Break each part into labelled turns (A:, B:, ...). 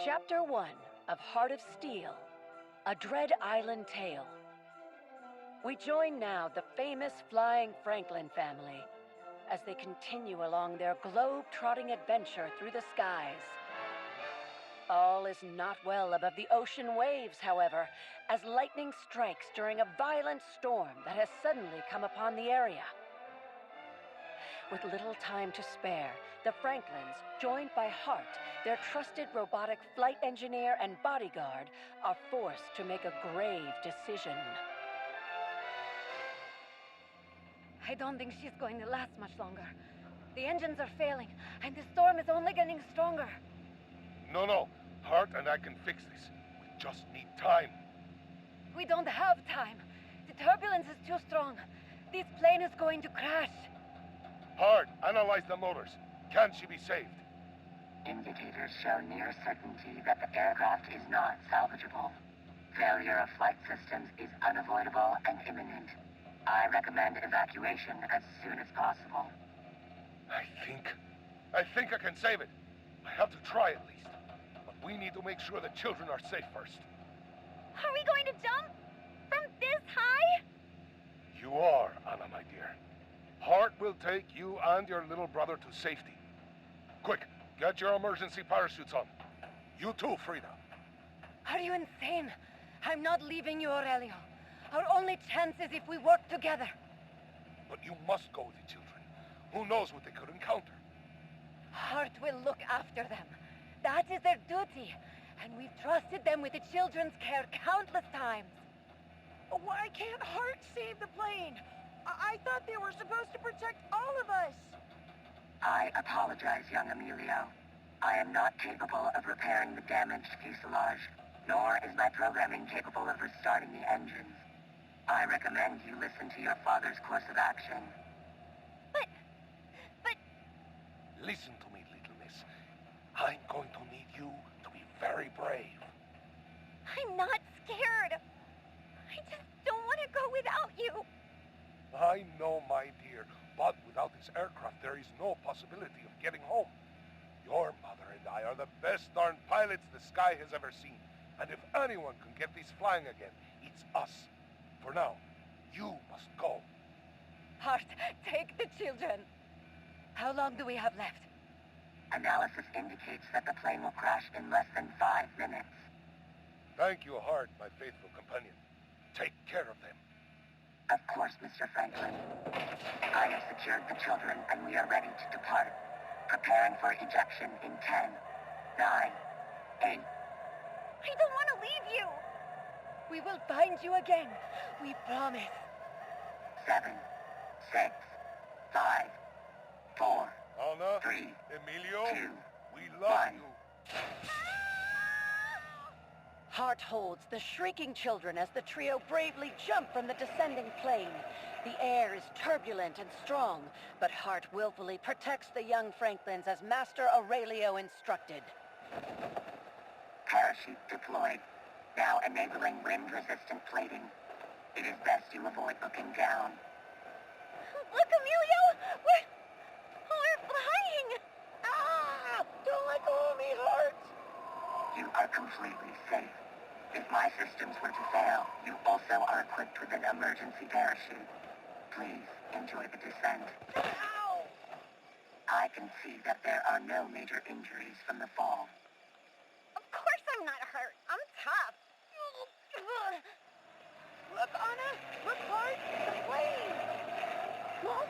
A: Chapter 1 of Heart of Steel, A Dread Island Tale. We join now the famous Flying Franklin family as they continue along their globe-trotting adventure through the skies. All is not well above the ocean waves, however, as lightning strikes during a violent storm that has suddenly come upon the area. With little time to spare, the Franklins, joined by Hart, their trusted robotic flight engineer and bodyguard, are forced to make a grave decision.
B: I don't think she's going to last much longer. The engines are failing, and the storm is only getting stronger.
C: No. Hart and I can fix this. We just need time.
B: We don't have time. The turbulence is too strong. This plane is going to crash.
C: Hart, analyze the motors. Can she be saved?
D: Indicators show near certainty that the aircraft is not salvageable. Failure of flight systems is unavoidable and imminent. I recommend evacuation as soon as possible.
C: I think I can save it. I have to try at least. But we need to make sure the children are safe first.
B: Are we going to jump? From this high?
C: You are, Anna, my dear. Hart will take you and your little brother to safety. Quick, get your emergency parachutes on. You too, Frida.
B: Are you insane? I'm not leaving you, Aurelio. Our only chance is if we work together.
C: But you must go with the children. Who knows what they could encounter?
B: Hart will look after them. That is their duty. And we've trusted them with the children's care countless times.
E: Why can't Hart save the plane? I thought they were supposed to protect all of us.
D: I apologize, young Emilio. I am not capable of repairing the damaged fuselage, nor is my programming capable of restarting the engines. I recommend you listen to your father's course of action.
B: But...
C: Listen to me, little miss. I'm going to need you to be very brave.
B: I'm not scared. I just don't want to go without you.
C: I know, my dear, but without this aircraft, there is no possibility of getting home. Your mother and I are the best darn pilots the sky has ever seen. And if anyone can get these flying again, it's us. For now, you must go.
B: Hart, take the children. How long do we have left?
D: Analysis indicates that the plane will crash in less than 5 minutes.
C: Thank you, Hart, my faithful companion. Take care of them.
D: Of course, Mr. Franklin. I have secured the children and we are ready to depart. Preparing for ejection in 10, 9, 8.
B: I don't want to leave you. We will find you again. We promise.
D: 7, 6, 5, 4,
C: Anna,
D: 3,
C: Emilio,
D: 2,
C: we love
D: 1.
C: you.
A: Hart holds the shrieking children as the trio bravely jump from the descending plane. The air is turbulent and strong, but Hart willfully protects the young Franklins as Master Aurelio instructed.
D: Parachute deployed. Now enabling wind-resistant plating. It is best you avoid looking down.
B: Look, Emilio! We're flying!
E: Ah! Don't let go of me, Hart!
D: You are completely safe. If my systems were to fail, you also are equipped with an emergency parachute. Please enjoy the descent.
E: Ow!
D: I can see that there are no major injuries from the fall.
B: Of course I'm not hurt. I'm tough.
E: Look, Anna! Look, Hart! The plane! Mom?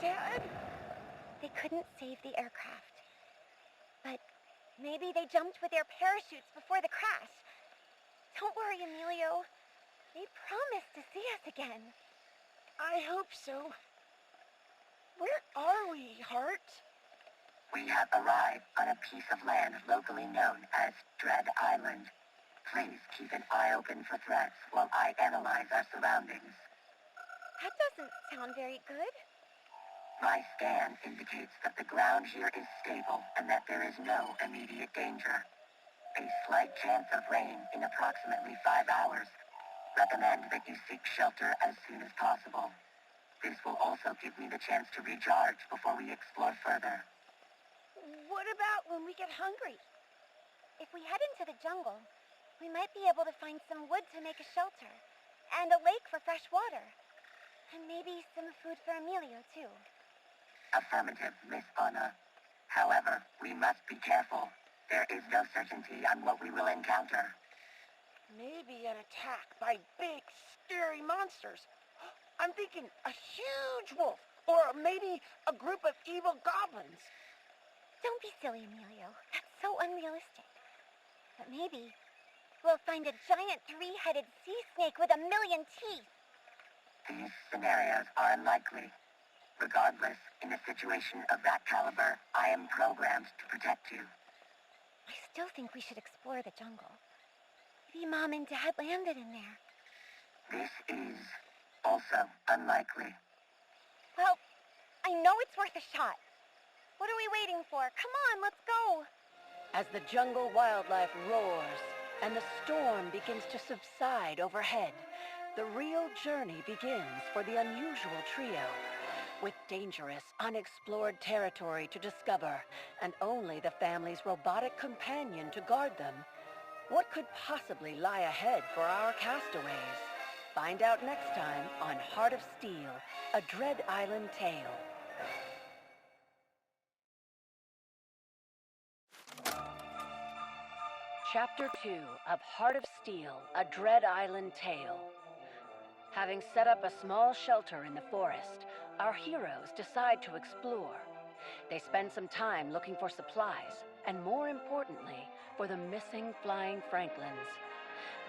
E: Dad?
B: They couldn't save the aircraft. But maybe they jumped with their parachutes before the crash. Don't worry, Emilio. They promised to see us again.
E: I hope so. Where are we, Hart?
D: We have arrived on a piece of land locally known as Dread Island. Please keep an eye open for threats while I analyze our surroundings.
B: That doesn't sound very good.
D: My scan indicates that the ground here is stable and that there is no immediate danger. A slight chance of rain in approximately 5 hours. Recommend that you seek shelter as soon as possible. This will also give me the chance to recharge before we explore further.
E: What about when we get hungry?
B: If we head into the jungle, we might be able to find some wood to make a shelter, and a lake for fresh water. And maybe some food for Emilio, too.
D: Affirmative, Miss Anna. However, we must be careful. There is no certainty on what we will encounter.
E: Maybe an attack by big, scary monsters. I'm thinking a huge wolf, or maybe a group of evil goblins.
B: Don't be silly, Emilio. That's so unrealistic. But maybe we'll find a giant three-headed sea snake with 1,000,000 teeth.
D: These scenarios are unlikely. Regardless, in a situation of that caliber, I am programmed to protect you.
B: I still think we should explore the jungle. Maybe Mom and Dad landed in there.
D: This is also unlikely.
B: Well, I know it's worth a shot. What are we waiting for? Come on, let's go.
A: As the jungle wildlife roars and the storm begins to subside overhead, the real journey begins for the unusual trio. With dangerous, unexplored territory to discover, and only the family's robotic companion to guard them, what could possibly lie ahead for our castaways? Find out next time on Heart of Steel, a Dread Island Tale. Chapter 2 of Heart of Steel, a Dread Island Tale. Having set up a small shelter in the forest, our heroes decide to explore. They spend some time looking for supplies, and more importantly, for the missing flying Franklins.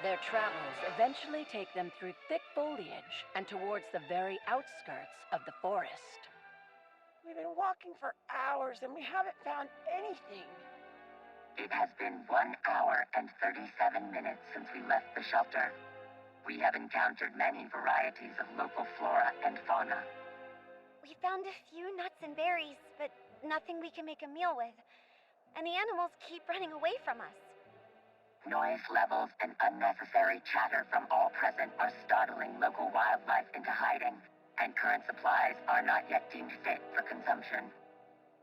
A: Their travels eventually take them through thick foliage and towards the very outskirts of the forest.
E: We've been walking for hours and we haven't found anything.
D: It has been 1 hour and 37 minutes since we left the shelter. We have encountered many varieties of local flora and fauna.
B: We found a few nuts and berries, but nothing we can make a meal with. And the animals keep running away from us.
D: Noise levels and unnecessary chatter from all present are startling local wildlife into hiding, and current supplies are not yet deemed fit for consumption.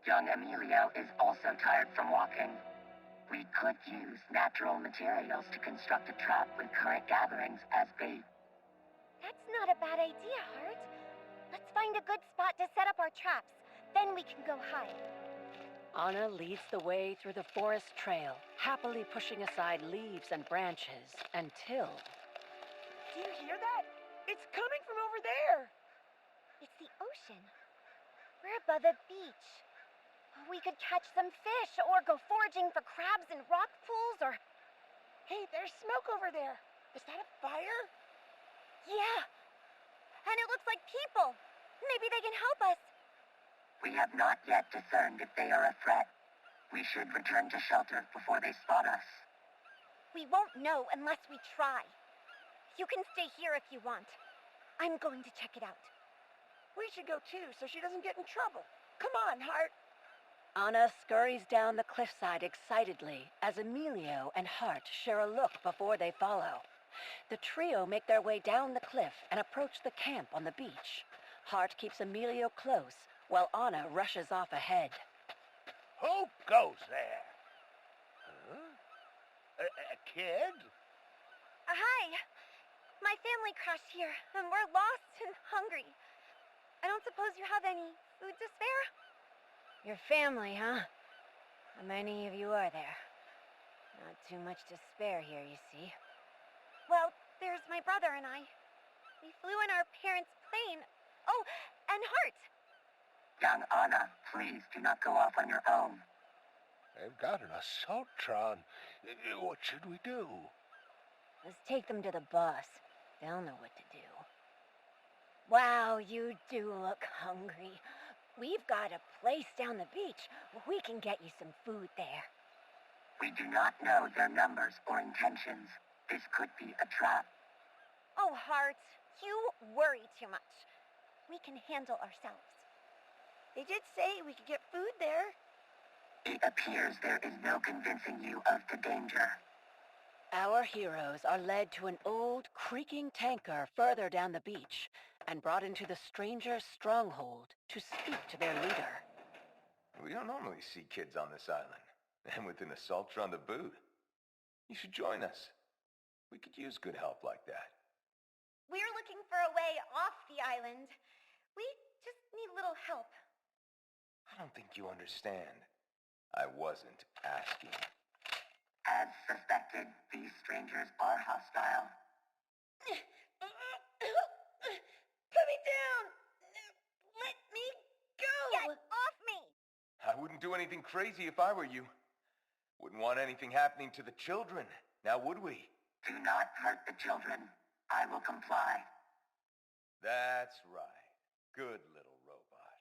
D: Young Emilio is also tired from walking. We could use natural materials to construct a trap with current gatherings as bait.
B: That's not a bad idea, Hart. Let's find a good spot to set up our traps. Then we can go hide.
A: Anna leads the way through the forest trail, happily pushing aside leaves and branches until...
E: Do you hear that? It's coming from over there.
B: It's the ocean. We're above a beach. We could catch some fish or go foraging for crabs in rock pools or...
E: Hey, there's smoke over there. Is that a fire?
B: Yeah. And it looks like people. Maybe they can help us.
D: We have not yet discerned if they are a threat. We should return to shelter before they spot us.
B: We won't know unless we try. You can stay here if you want. I'm going to check it out.
E: We should go too, so she doesn't get in trouble. Come on, Hart.
A: Anna scurries down the cliffside excitedly as Emilio and Hart share a look before they follow. The trio make their way down the cliff and approach the camp on the beach. Hart keeps Emilio close, while Anna rushes off ahead.
C: Who goes there? Huh? A kid?
B: Hi. My family crashed here, and we're lost and hungry. I don't suppose you have any food to spare?
F: Your family, huh? How many of you are there? Not too much to spare here, you see.
B: Well, there's my brother and I. We flew in our parents' plane. Oh, and Hart.
D: Young Anna, please do not go off on your own.
C: They've got an assaultron. What should we do?
F: Let's take them to the boss. They'll know what to do. Wow, you do look hungry. We've got a place down the beach where we can get you some food there.
D: We do not know their numbers or intentions. This could be a trap.
B: Oh, Hart, you worry too much. We can handle ourselves.
E: They did say we could get food there.
D: It appears there is no convincing you of the danger.
A: Our heroes are led to an old, creaking tanker further down the beach and brought into the stranger's stronghold to speak to their leader.
G: We don't normally see kids on this island, and with an assaultron to boot. You should join us. We could use good help like that.
B: We're looking for a way off the island. We just need a little help.
G: I don't think you understand. I wasn't asking.
D: As suspected, these strangers are hostile.
E: Put me down! Let me go!
B: Get off me!
G: I wouldn't do anything crazy if I were you. Wouldn't want anything happening to the children, now would we?
D: Do not hurt the children. I will comply.
G: That's right. Good little robot.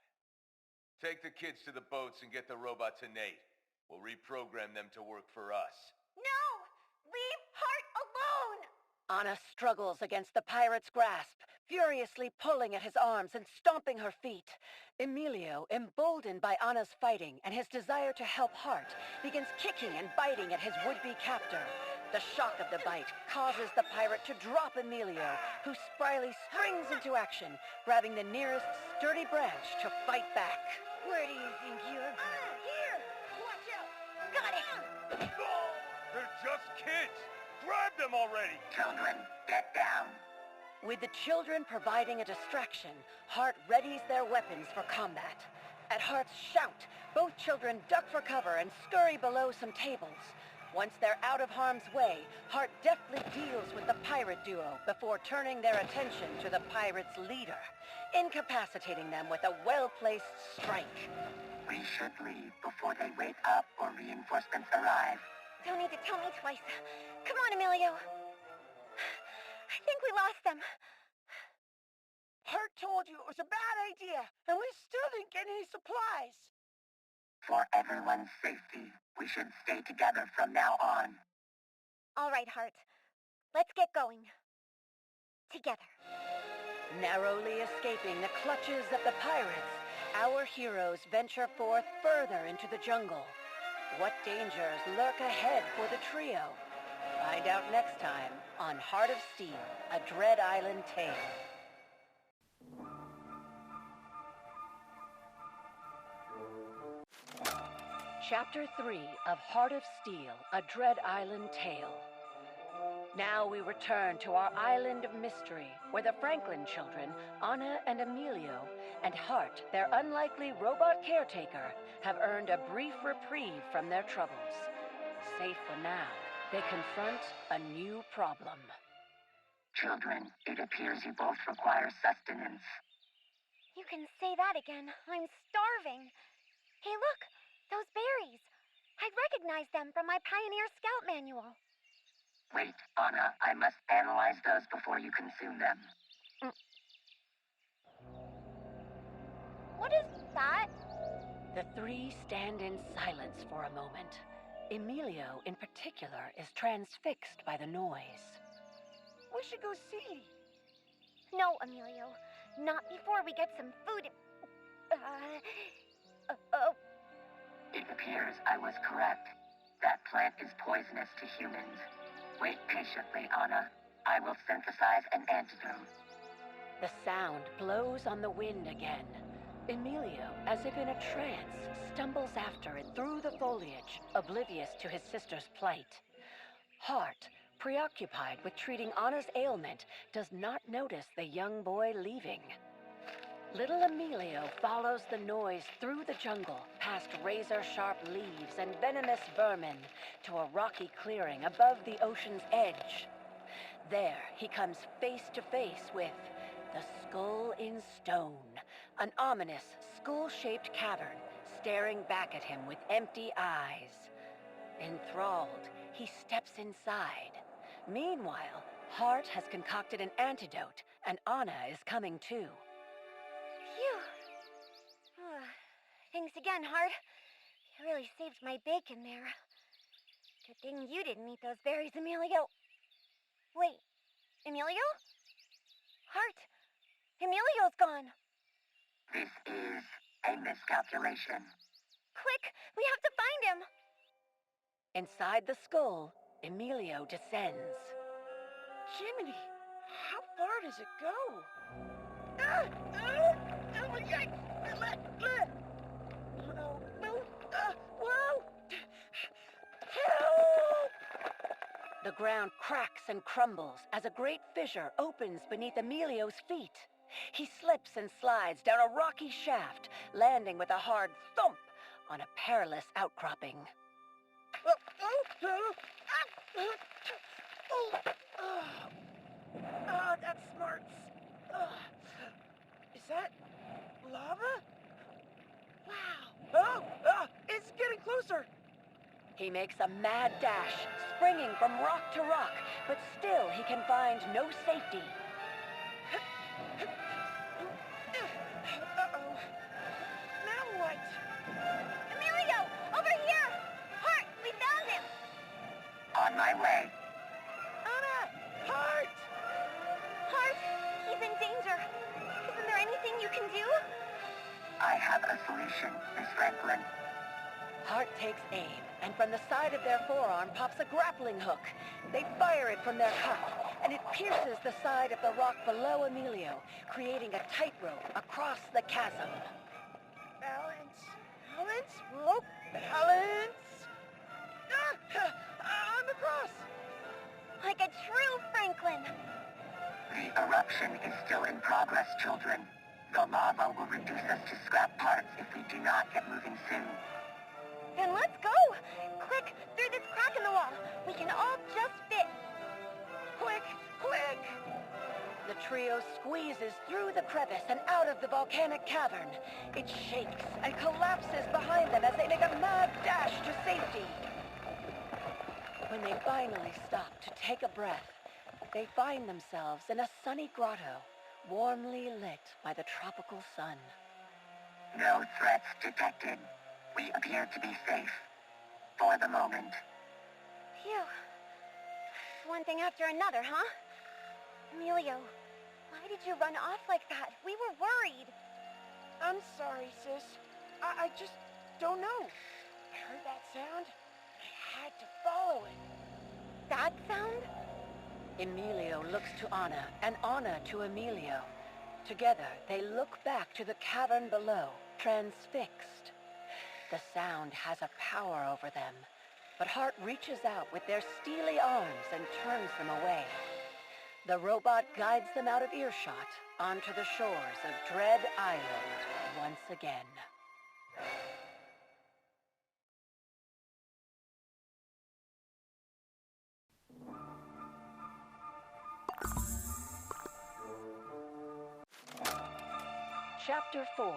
G: Take the kids to the boats and get the robot to Nate. We'll reprogram them to work for us.
B: No! Leave Hart alone!
A: Anna struggles against the pirate's grasp, furiously pulling at his arms and stomping her feet. Emilio, emboldened by Anna's fighting and his desire to help Hart, begins kicking and biting at his would-be captor. The shock of the bite causes the pirate to drop Emilio, who spryly springs into action, grabbing the nearest sturdy branch to fight back.
E: Where do you think you're going?
B: Here! Watch out! Got it!
G: They're just kids! Grab them already!
D: Children, get down.
A: With the children providing a distraction, Hart readies their weapons for combat. At Hart's shout, both children duck for cover and scurry below some tables. Once they're out of harm's way, Hart deftly deals with the pirate duo before turning their attention to the pirate's leader, incapacitating them with a well-placed strike.
D: We should leave before they wake up or reinforcements arrive.
B: Don't need to tell me twice. Come on, Emilio. I think we lost them.
E: Hart told you it was a bad idea, and we still didn't get any supplies.
D: For everyone's safety, we should stay together from now on.
B: All right, Hart. Let's get going. Together.
A: Narrowly escaping the clutches of the pirates, our heroes venture forth further into the jungle. What dangers lurk ahead for the trio? Find out next time on Heart of Steel, a Dread Island Tale. Chapter 3 of Heart of Steel, a Dread Island Tale. Now we return to our island of mystery, where the Franklin children, Anna and Emilio, and Hart, their unlikely robot caretaker, have earned a brief reprieve from their troubles. Safe for now, they confront a new problem.
D: Children, it appears you both require sustenance.
B: You can say that again. I'm starving. Hey, look! Those berries. I recognize them from my Pioneer Scout manual.
D: Wait, Anna, I must analyze those before you consume them.
B: What is that?
A: The three stand in silence for a moment. Emilio, in particular, is transfixed by the noise.
E: We should go see.
B: No, Emilio. Not before we get some food.
D: It appears I was correct. That plant is poisonous to humans. Wait patiently, Anna. I will synthesize an antidote.
A: The sound blows on the wind again. Emilio, as if in a trance, stumbles after it through the foliage, oblivious to his sister's plight. Hart, preoccupied with treating Anna's ailment, does not notice the young boy leaving. Little Emilio follows the noise through the jungle, past razor-sharp leaves and venomous vermin, to a rocky clearing above the ocean's edge. There, he comes face to face with the Skull in Stone, an ominous, skull-shaped cavern staring back at him with empty eyes. Enthralled, he steps inside. Meanwhile, Hart has concocted an antidote, and Anna is coming too.
B: Phew. Thanks again, Hart. You really saved my bacon there. Good thing you didn't eat those berries, Emilio. Wait, Emilio? Hart, Emilio's gone.
D: This is a miscalculation.
B: Quick, we have to find him.
A: Inside the skull, Emilio descends.
E: Jiminy, how far does it go? Whoa! Help!
A: ground cracks and crumbles as a great fissure opens beneath Emilio's feet. He slips and slides down a rocky shaft, landing with a hard thump on a perilous outcropping.
E: That smarts. Is that lava? Wow. It's getting closer.
A: He makes a mad dash, springing from rock to rock, but still he can find no safety.
E: Uh-oh. Now what?
B: Emilio, over here! Hart, we found him!
D: On my way.
E: Anna! Hart!
B: Hart, he's in danger. Isn't there anything you can do?
D: I have a solution, Miss Franklin.
A: Hart takes aim, and from the side of their forearm pops a grappling hook. They fire it from their cup, and it pierces the side of the rock below Emilio, creating a tightrope across the chasm.
E: Balance. Rope. Balance. I'm across.
B: Like a true Franklin.
D: The eruption is still in progress, children. The lava will reduce us to scrap parts if we do not get moving soon.
B: Then let's go! Quick, through this crack in the wall. We can all just fit.
E: Quick!
A: The trio squeezes through the crevice and out of the volcanic cavern. It shakes and collapses behind them as they make a mad dash to safety. When they finally stop to take a breath, they find themselves in a sunny grotto, warmly lit by the tropical sun.
D: No threats detected. We appear to be safe. For the moment.
B: Phew. One thing after another, huh? Emilio, why did you run off like that? We were worried.
E: I'm sorry, sis. I just don't know. I heard that sound. I had to follow it.
B: That sound?
A: Emilio looks to Anna, and Anna to Emilio. Together, they look back to the cavern below, transfixed. The sound has a power over them, but Hart reaches out with their steely arms and turns them away. The robot guides them out of earshot onto the shores of Dread Island once again. Chapter 4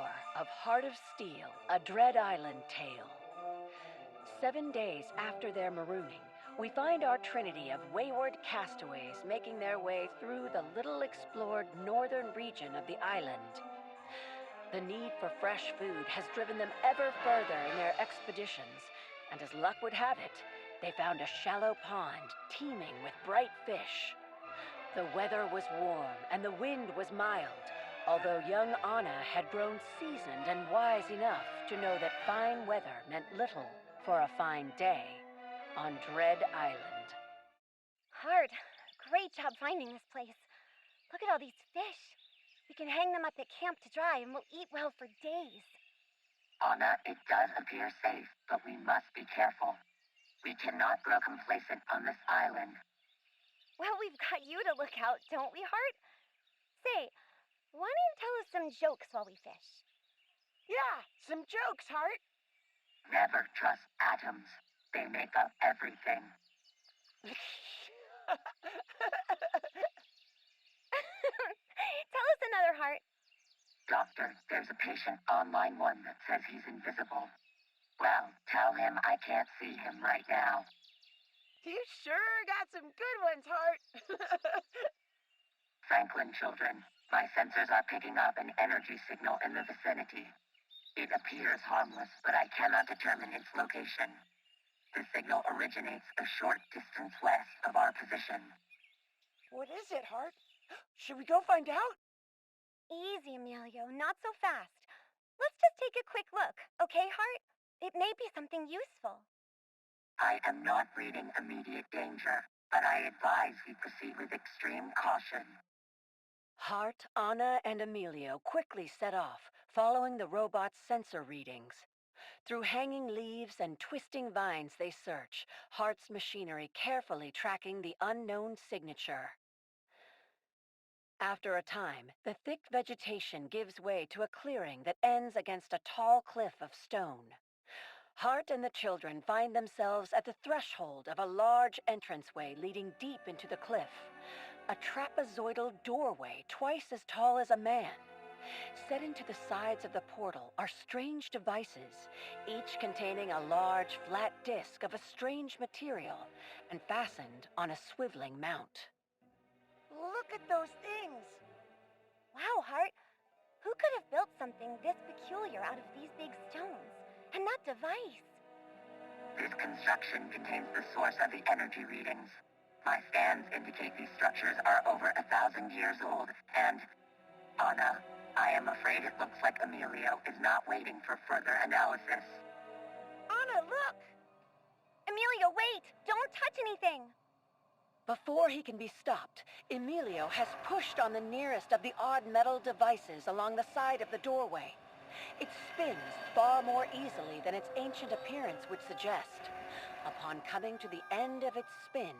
A: of Heart of Steel, A Dread Island Tale. 7 days after their marooning, we find our trinity of wayward castaways making their way through the little explored northern region of the island. The need for fresh food has driven them ever further in their expeditions, and as luck would have it, they found a shallow pond teeming with bright fish. The weather was warm and the wind was mild, although young Anna had grown seasoned and wise enough to know that fine weather meant little for a fine day on Dread Island.
B: Hart, great job finding this place. Look at all these fish. We can hang them up at camp to dry and we'll eat well for days.
D: Anna, it does appear safe, but we must be careful. We cannot grow complacent on this island.
B: Well, we've got you to look out, don't we, Hart? Say, why don't you tell us some jokes while we fish?
E: Yeah, some jokes, Hart.
D: Never trust atoms. They make up everything.
B: Tell us another, Hart.
D: Doctor, there's a patient on line 1 that says he's invisible. Well, tell him I can't see him right now.
E: You sure got some good ones, Hart.
D: Franklin, children, my sensors are picking up an energy signal in the vicinity. It appears harmless, but I cannot determine its location. The signal originates a short distance west of our position.
E: What is it, Hart? Should we go find out?
B: Easy, Emilio, not so fast. Let's just take a quick look, okay, Hart? It may be something useful.
D: I am not reading immediate danger, but I advise we proceed with extreme caution.
A: Hart, Anna, and Emilio quickly set off, following the robot's sensor readings. Through hanging leaves and twisting vines they search, Hart's machinery carefully tracking the unknown signature. After a time, the thick vegetation gives way to a clearing that ends against a tall cliff of stone. Hart and the children find themselves at the threshold of a large entranceway leading deep into the cliff, a trapezoidal doorway twice as tall as a man. Set into the sides of the portal are strange devices, each containing a large, flat disc of a strange material and fastened on a swiveling mount.
E: Look at those things.
B: Wow, Hart. Who could have built something this peculiar out of these big stones? And that device?
D: This construction contains the source of the energy readings. My scans indicate these structures are over 1,000 years old, and... Anna, I am afraid it looks like Emilio is not waiting for further analysis.
E: Anna, look!
B: Emilio, wait! Don't touch anything!
A: Before he can be stopped, Emilio has pushed on the nearest of the odd metal devices along the side of the doorway. It spins far more easily than its ancient appearance would suggest. Upon coming to the end of its spin,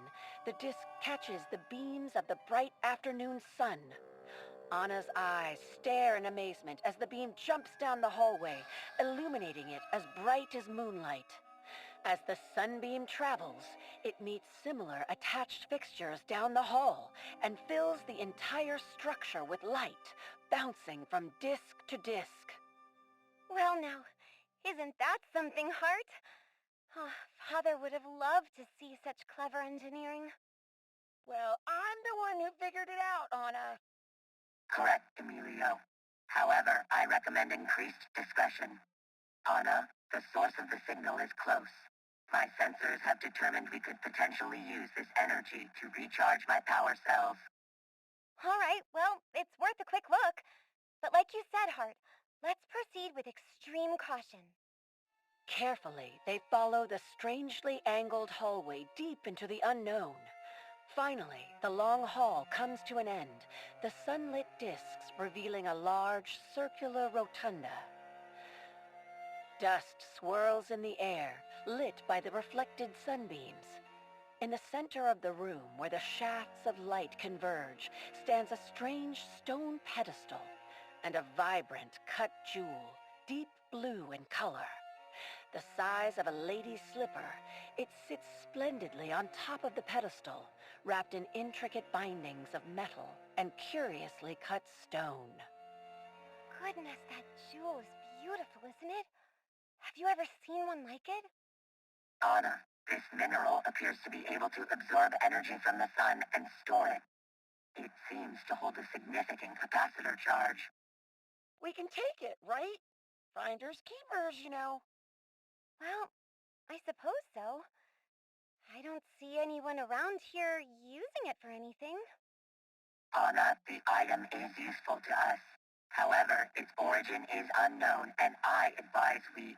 A: the disc catches the beams of the bright afternoon sun. Anna's eyes stare in amazement as the beam jumps down the hallway, illuminating it as bright as moonlight. As the sunbeam travels, it meets similar attached fixtures down the hall and fills the entire structure with light, bouncing from disc to disc.
B: Well now, isn't that something, Hart? Oh, Father would have loved to see such clever engineering.
E: Well, I'm the one who figured it out, Anna.
D: Correct, Emilio. However, I recommend increased discretion. Anna, the source of the signal is close. My sensors have determined we could potentially use this energy to recharge my power cells.
B: All right, well, it's worth a quick look. But like you said, Hart, let's proceed with extreme caution.
A: Carefully, they follow the strangely angled hallway deep into the unknown. Finally, the long hall comes to an end, the sunlit discs revealing a large, circular rotunda. Dust swirls in the air, lit by the reflected sunbeams. In the center of the room, where the shafts of light converge, stands a strange stone pedestal and a vibrant cut jewel, deep blue in color. The size of a lady's slipper, it sits splendidly on top of the pedestal, wrapped in intricate bindings of metal and curiously cut stone.
B: Goodness, that jewel is beautiful, isn't it? Have you ever seen one like it?
D: Anna, this mineral appears to be able to absorb energy from the sun and store it. It seems to hold a significant capacitor charge.
E: We can take it, right? Finders keepers, you know.
B: Well, I suppose so. I don't see anyone around here using it for anything.
D: Anna, the item is useful to us. However, its origin is unknown, and I advise we...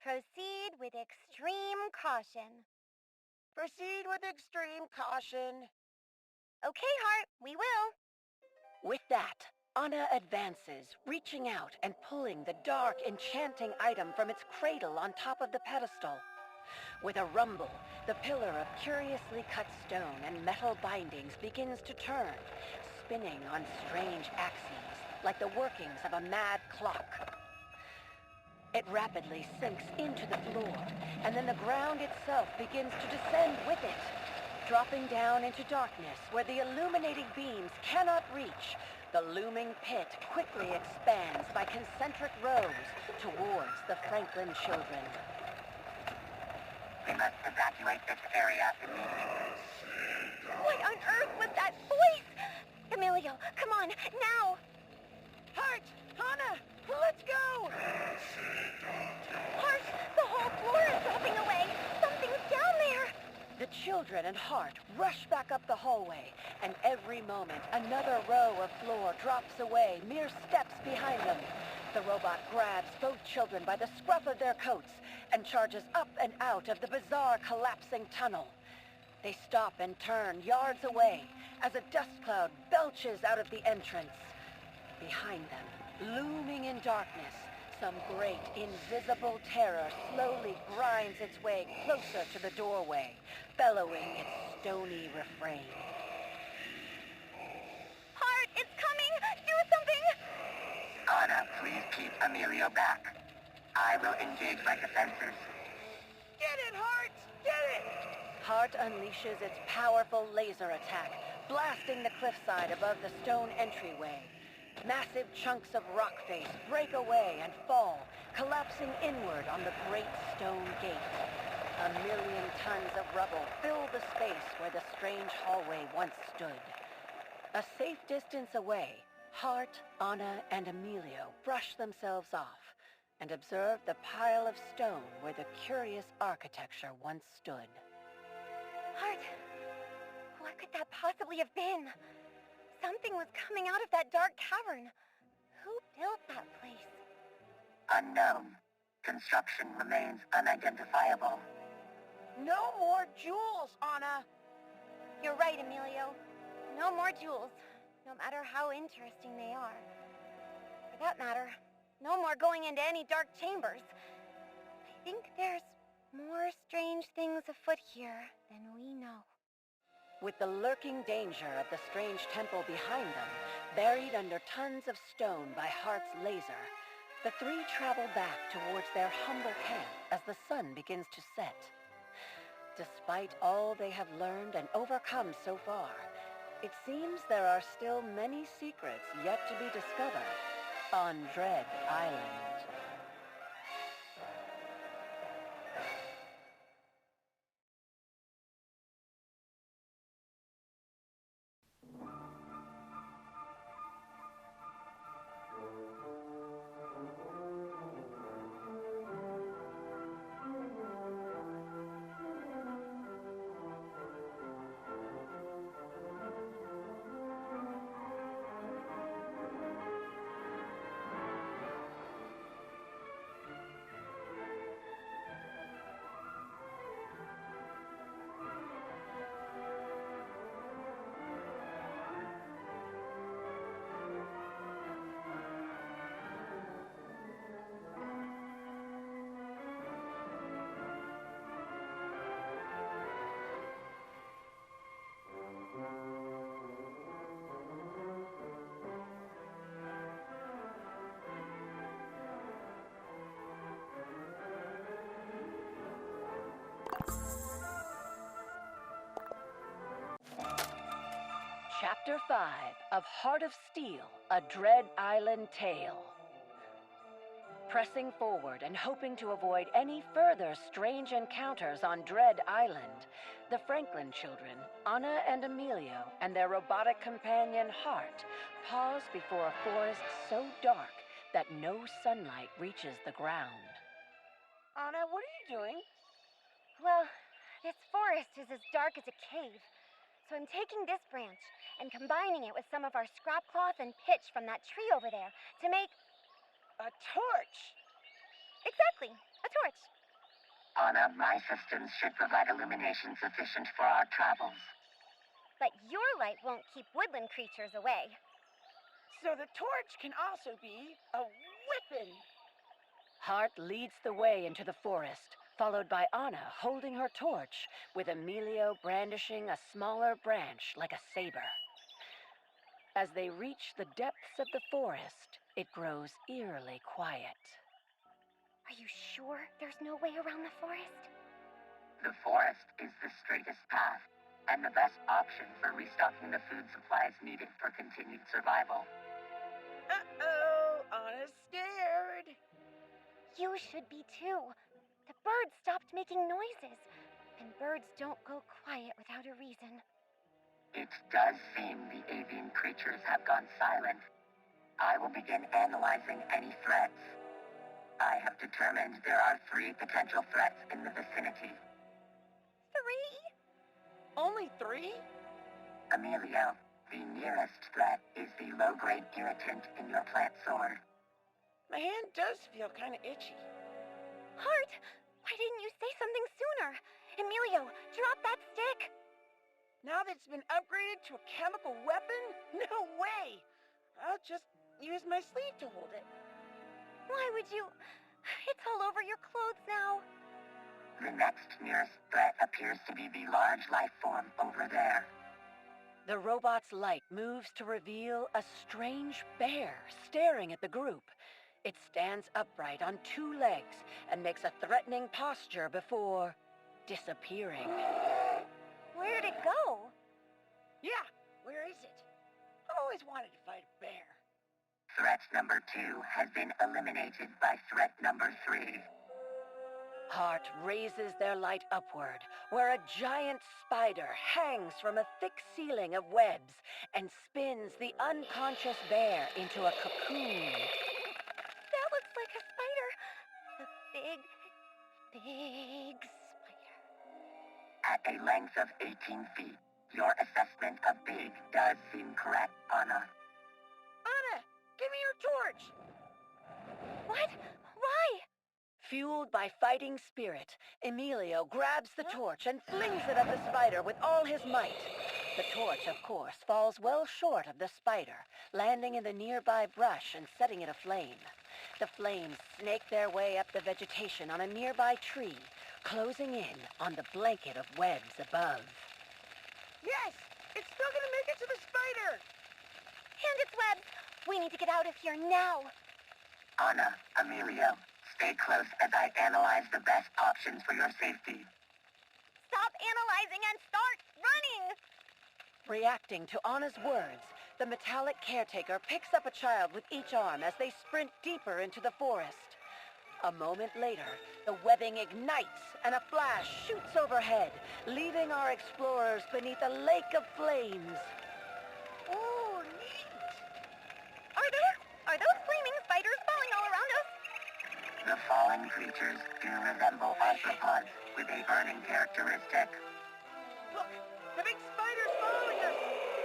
B: Proceed with extreme caution.
E: Proceed with extreme caution.
B: Okay, Hart, we will.
A: With that, Anna advances, reaching out and pulling the dark, enchanting item from its cradle on top of the pedestal. With a rumble, the pillar of curiously cut stone and metal bindings begins to turn, spinning on strange axes, like the workings of a mad clock. It rapidly sinks into the floor, and then the ground itself begins to descend with it, dropping down into darkness where the illuminating beams cannot reach. The looming pit quickly expands by concentric rows towards the Franklin children.
D: We must evacuate this area immediately.
B: What on earth was that voice? Emilio, come on, now!
E: Hart! Anna! Let's go!
B: Hart, the whole floor is dropping away! Something's down there!
A: The children and Hart rush back up the hallway, and every moment another row of floor drops away, mere steps behind them. The robot grabs both children by the scruff of their coats and charges up and out of the bizarre collapsing tunnel. They stop and turn yards away as a dust cloud belches out of the entrance. Behind them, looming in darkness, Some great, invisible terror slowly grinds its way closer to the doorway, bellowing its stony refrain.
B: Heart, it's coming! Do something!
D: Anna, please keep Emilio back. I will engage my defenses.
E: Get it, Heart! Get it!
A: Heart unleashes its powerful laser attack, blasting the cliffside above the stone entryway. Massive chunks of rock face break away and fall, collapsing inward on the great stone gate. 1,000,000 tons of rubble fill the space where the strange hallway once stood. A safe distance away, Hart, Anna, and Emilio brush themselves off and observe the pile of stone where the curious architecture once stood.
B: Heart, what could that possibly have been? Something was coming out of that dark cavern. Who built that place?
D: Unknown. Construction remains unidentifiable.
E: No more jewels, Anna!
B: You're right, Emilio. No more jewels, no matter how interesting they are. For that matter, no more going into any dark chambers. I think there's more strange things afoot here than we know.
A: With the lurking danger of the strange temple behind them, buried under tons of stone by Hart's laser, the three travel back towards their humble camp as the sun begins to set. Despite all they have learned and overcome so far, it seems there are still many secrets yet to be discovered on Dread Island. Chapter 5 of Heart of Steel, A Dread Island Tale. Pressing forward and hoping to avoid any further strange encounters on Dread Island, the Franklin children, Anna and Emilio, and their robotic companion Hart, pause before a forest so dark that no sunlight reaches the ground.
E: Anna, what are you doing?
B: Well, this forest is as dark as a cave. So I'm taking this branch and combining it with some of our scrap cloth and pitch from that tree over there to make...
E: A torch!
B: Exactly, a torch.
D: Anna, my systems should provide illumination sufficient for our travels.
B: But your light won't keep woodland creatures away.
E: So the torch can also be a weapon!
A: Hart leads the way into the forest, followed by Anna holding her torch, with Emilio brandishing a smaller branch like a saber. As they reach the depths of the forest, it grows eerily quiet.
B: Are you sure there's no way around the forest?
D: The forest is the straightest path, and the best option for restocking the food supplies needed for continued survival.
E: Uh-oh, Anna's scared.
B: You should be too. The birds stopped making noises, and birds don't go quiet without a reason.
D: It does seem the avian creatures have gone silent. I will begin analyzing any threats. I have determined there are 3 potential threats in the vicinity.
B: 3?
E: Only 3?
D: Emilio, the nearest threat is the low-grade irritant in your plant sword.
E: My hand does feel kind of itchy.
B: Hart, why didn't you say something sooner? Emilio, drop that stick!
E: Now that it's been upgraded to a chemical weapon? No way! I'll just use my sleeve to hold it.
B: Why would would you... It's all over your clothes now.
D: The next nearest threat appears to be the large life form over there.
A: The robot's light moves to reveal a strange bear staring at the group. It stands upright on two legs and makes a threatening posture before disappearing.
B: Where'd it go?
E: Yeah, where is it? I've always wanted to fight a bear.
D: Threat number 2 has been eliminated by threat number 3.
A: Hart raises their light upward, where a giant spider hangs from a thick ceiling of webs and spins the unconscious bear into a cocoon.
B: That looks like a spider. A big spider.
D: At a length of 18 feet, your assessment of big does seem correct, Anna.
E: Anna, give me your torch!
B: What? Why?
A: Fueled by fighting spirit, Emilio grabs the torch and flings it at the spider with all his might. The torch, of course, falls well short of the spider, landing in the nearby brush and setting it aflame. The flames snake their way up the vegetation on a nearby tree, closing in on the blanket of webs above.
E: Yes! It's still gonna make it to the spider!
B: And its webs! We need to get out of here now!
D: Anna, Emilio, stay close as I analyze the best options for your safety.
B: Stop analyzing and start running!
A: Reacting to Anna's words, the metallic caretaker picks up a child with each arm as they sprint deeper into the forest. A moment later, the webbing ignites and a flash shoots overhead, leaving our explorers beneath a lake of flames.
E: Oh, neat!
B: Are those flaming spiders falling all around us?
D: The fallen creatures do resemble arthropods with a burning characteristic.
E: Look! The big spider's following us!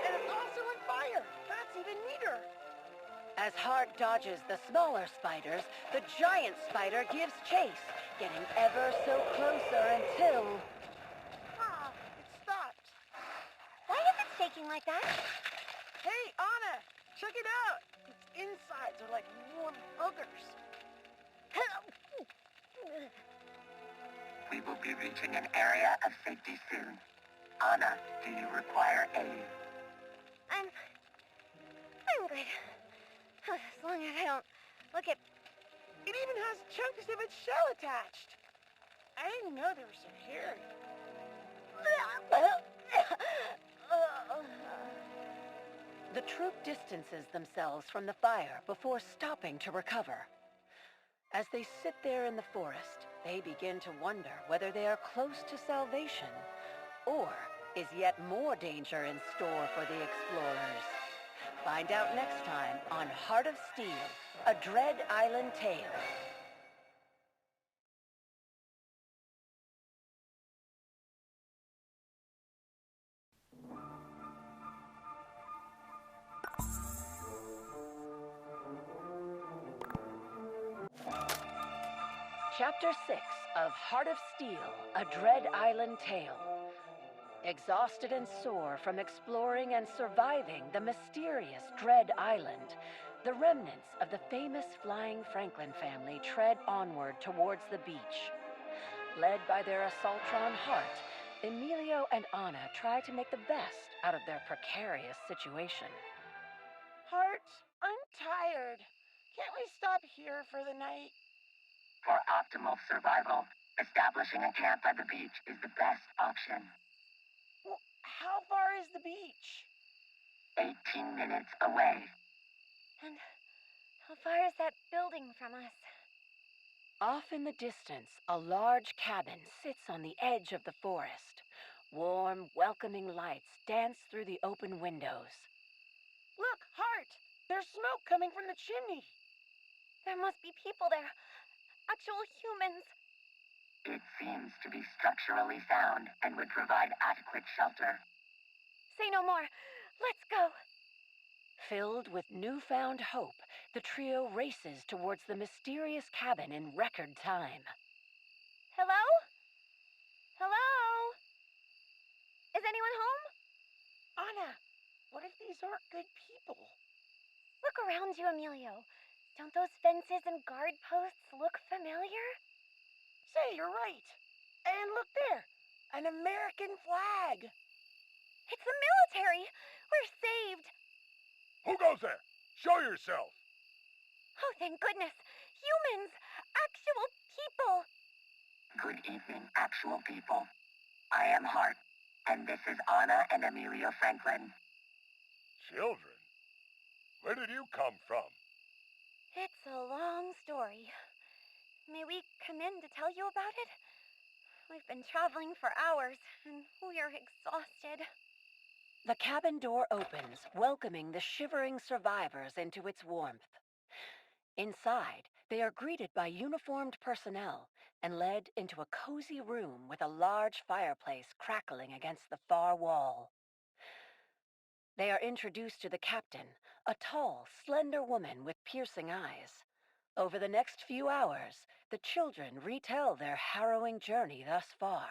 E: And it's also on fire! That's even neater!
A: As Hart dodges the smaller spiders, the giant spider gives chase, getting ever so closer until...
E: Ah, it stopped.
B: Why is it shaking like that?
E: Hey, Anna! Check it out! Its insides are like warm boogers.
D: We will be reaching an area of safety soon. Anna, do you require aid?
B: I'm good. As long as I don't look at...
E: It even has chunks of its shell attached. I didn't know they were so hairy.
A: The troop distances themselves from the fire before stopping to recover. As they sit there in the forest, they begin to wonder whether they are close to salvation, or is yet more danger in store for the explorers. Find out next time on Heart of Steel, a Dread Island Tale. Chapter 6 of Heart of Steel, a Dread Island Tale. Exhausted and sore from exploring and surviving the mysterious Dread Island, the remnants of the famous Flying Franklin family tread onward towards the beach. Led by their assaultron Hart, Emilio and Anna try to make the best out of their precarious situation.
E: Hart, I'm tired. Can't we stop here for the night?
D: For optimal survival, establishing a camp by the beach is the best option.
E: Well, how far is the beach?
D: 18 minutes away.
B: And how far is that building from us?
A: Off in the distance, a large cabin sits on the edge of the forest. Warm, welcoming lights dance through the open windows.
E: Look, Hart! There's smoke coming from the chimney.
B: There must be people there. Actual humans.
D: It seems to be structurally sound and would provide adequate shelter.
B: Say no more. Let's go.
A: Filled with newfound hope, the trio races towards the mysterious cabin in record time.
B: Hello? Hello? Is anyone home?
E: Anna, what if these aren't good people?
B: Look around you, Emilio. Don't those fences and guard posts look familiar?
E: Say, you're right. And look there, an American flag.
B: It's the military! We're saved!
C: Who goes there? Show yourself!
B: Oh, thank goodness! Humans! Actual people!
D: Good evening, actual people. I am Hart, and this is Anna and Emilio Franklin.
C: Children? Where did you come from?
B: It's a long story. May we come in to tell you about it? We've been traveling for hours, and we're exhausted.
A: The cabin door opens, welcoming the shivering survivors into its warmth. Inside, they are greeted by uniformed personnel and led into a cozy room with a large fireplace crackling against the far wall. They are introduced to the captain, a tall, slender woman with piercing eyes. Over the next few hours, the children retell their harrowing journey thus far.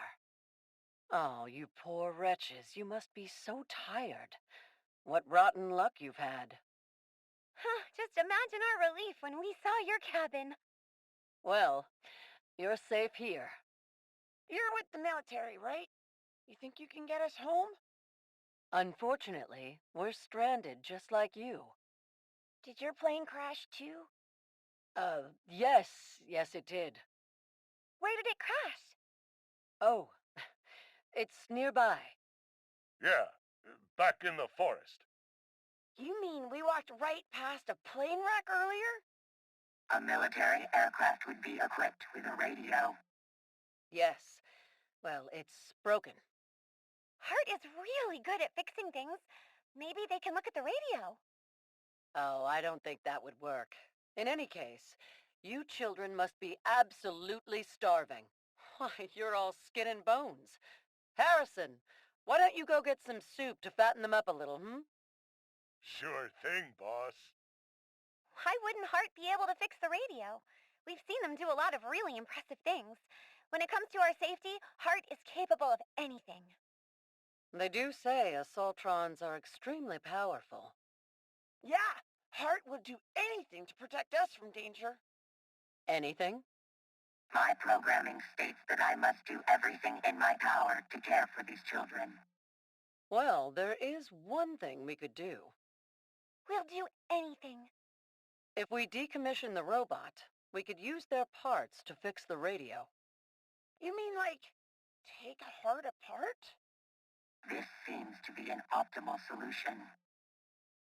A: Oh, you poor wretches, you must be so tired. What rotten luck you've had.
B: Just imagine our relief when we saw your cabin.
A: Well, you're safe here.
E: You're with the military, right? You think you can get us home?
A: Unfortunately, we're stranded just like you.
B: Did your plane crash too?
A: Yes, it did.
B: Where did it crash?
A: Oh, it's nearby.
C: Yeah, back in the forest.
E: You mean we walked right past a plane wreck earlier?
D: A military aircraft would be equipped with a radio.
A: Yes. Well, it's broken.
B: Hart is really good at fixing things. Maybe they can look at the radio.
A: Oh, I don't think that would work. In any case, you children must be absolutely starving. Why, you're all skin and bones. Harrison, why don't you go get some soup to fatten them up a little,
C: Sure thing, boss.
B: Why wouldn't Hart be able to fix the radio? We've seen them do a lot of really impressive things. When it comes to our safety, Hart is capable of anything.
A: They do say assaultrons are extremely powerful.
E: Yeah, Hart would do anything to protect us from danger.
A: Anything?
D: My programming states that I must do everything in my power to care for these children.
A: Well, there is one thing we could do.
B: We'll do anything.
A: If we decommission the robot, we could use their parts to fix the radio.
E: You mean like, take Hart apart?
D: This seems to be an optimal solution.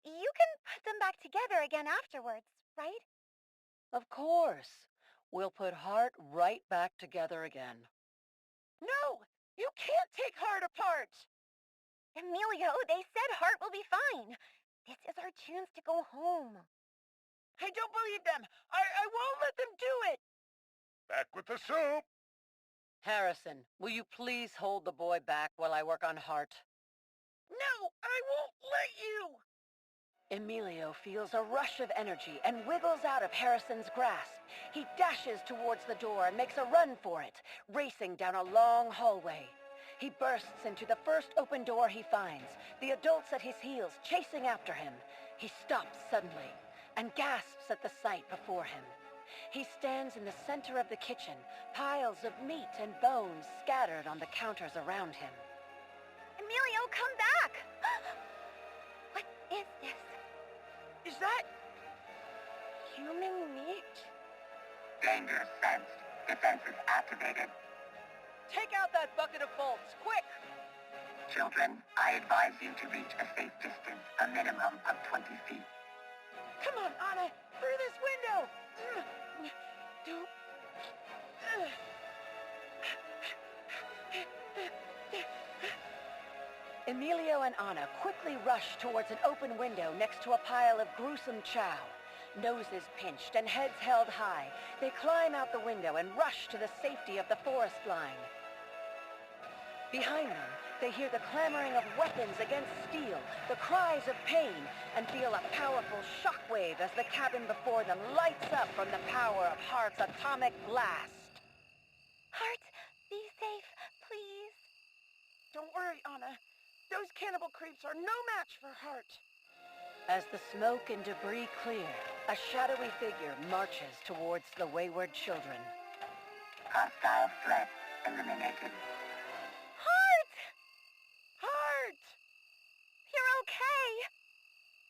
B: You can put them back together again afterwards, right?
A: Of course. We'll put Hart right back together again.
E: No! You can't take Hart apart!
B: Emilio, they said Hart will be fine. This is our chance to go home.
E: I don't believe them! I won't let them do it!
C: Back with the soup!
A: Harrison, will you please hold the boy back while I work on Hart?
E: No, I won't let you!
A: Emilio feels a rush of energy and wiggles out of Harrison's grasp. He dashes towards the door and makes a run for it, racing down a long hallway. He bursts into the first open door he finds, the adults at his heels chasing after him. He stops suddenly and gasps at the sight before him. He stands in the center of the kitchen, piles of meat and bones scattered on the counters around him.
B: Emilio, come back! What is this?
E: Is that... human meat?
D: Danger sensed. Defenses activated.
A: Take out that bucket of bolts, quick!
D: Children, I advise you to reach a safe distance, a minimum of 20 feet.
E: Come on, Anna! Through this window! Don't...
A: Emilio and Anna quickly rush towards an open window next to a pile of gruesome chow. Noses pinched and heads held high, they climb out the window and rush to the safety of the forest line. Behind them, they hear the clamoring of weapons against steel, the cries of pain, and feel a powerful shockwave as the cabin before them lights up from the power of Hart's atomic blast.
B: Hart, be safe, please.
E: Don't worry, Anna. Those cannibal creeps are no match for Hart.
A: As the smoke and debris clear, a shadowy figure marches towards the wayward children.
D: Hostile threat eliminated.
B: Heart!
E: Heart!
B: You're okay!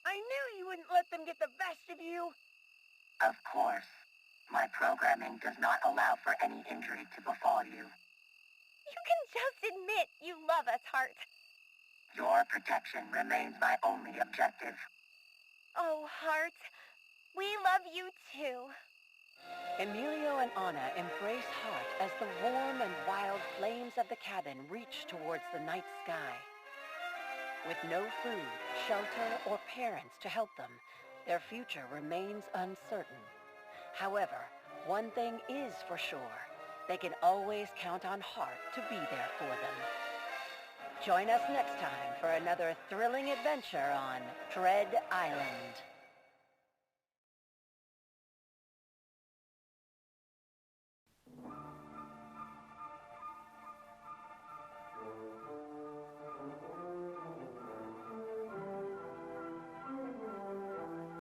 E: I knew you wouldn't let them get the best of you.
D: Of course. My programming does not allow for any injury to befall you.
B: You can just admit you love us, Heart.
D: Your protection remains my only objective.
B: Oh, Heart. We love you too.
A: Emilio and Anna embrace Hart as the warm and wild flames of the cabin reach towards the night sky. With no food, shelter, or parents to help them, their future remains uncertain. However, one thing is for sure. They can always count on Hart to be there for them. Join us next time for another thrilling adventure on Dread Island.